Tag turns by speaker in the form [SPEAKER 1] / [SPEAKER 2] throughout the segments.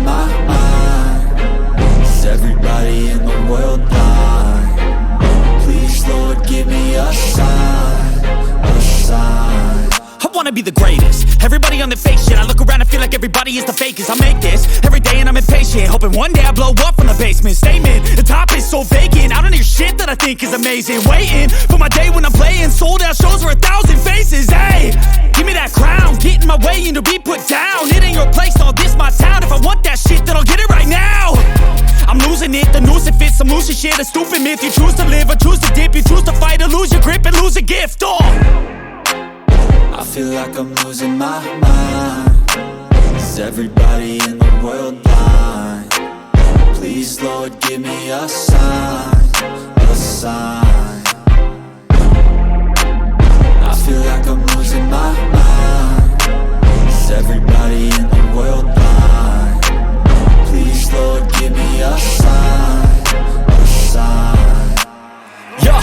[SPEAKER 1] losing my mind? Is everybody in the world blind? Please, Lord, give me a sign, a sign.
[SPEAKER 2] I wanna be the greatest. Everybody on the fake shit. I look around and feel like everybody is the fakest. I make this every day and I'm impatient, hoping one day I blow up from the basement. Statement, the top is so vacant. I don't hear shit that I think is amazing. Waiting for my day when I'm playing sold out shows for 1,000 faces. Hey, give me that crown, get in my way and to be put down. It ain't your place, all this my town. If I want that shit, then I'll get it right now. I'm losing it, the noose it fits. I'm losing shit, a stupid myth. You choose to live or choose to dip. You choose to fight or lose your grip and lose a gift.
[SPEAKER 1] I feel like I'm losing my mind. Is everybody in the world blind? Please, Lord, give me a sign, a sign. I feel like I'm losing my mind. Is everybody in the world blind? Please, Lord, give me a sign, a sign.
[SPEAKER 2] Yeah.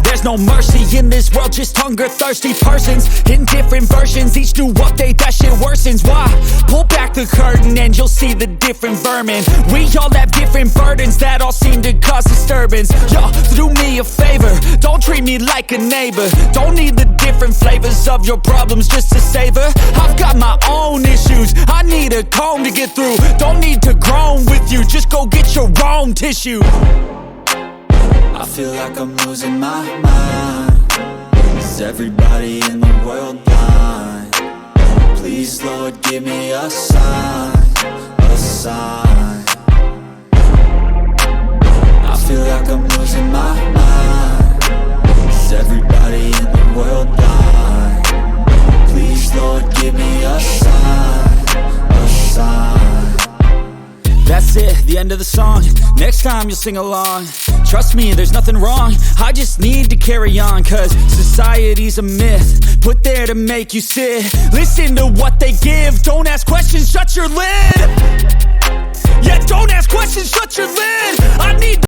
[SPEAKER 2] There's no mercy in this world, just hunger-thirsty persons in different versions. Each new update, that shit worsens. Why? Pull back the curtain and you'll see the different vermin. We all have different burdens that all seem to cause disturbance. Yo, do me a favor, don't treat me like a neighbor. Don't need the different flavors of your problems just to savor. I've got my own issues, I need a comb to get through. Don't need to groan with you, just go get your own tissue.
[SPEAKER 1] I feel like I'm losing my mind. Is everybody in the world blind? Please, Lord, give me a sign, a sign. I feel like I'm losing my mind. Is everybody in the world blind? Please, Lord, give me a sign, a sign.
[SPEAKER 2] That's it, the end of the song. Next time you'll sing along. Trust me, there's nothing wrong. I just need to carry on, cause society's a myth put there to make you sit. Listen to what they give, don't ask questions, shut your lips.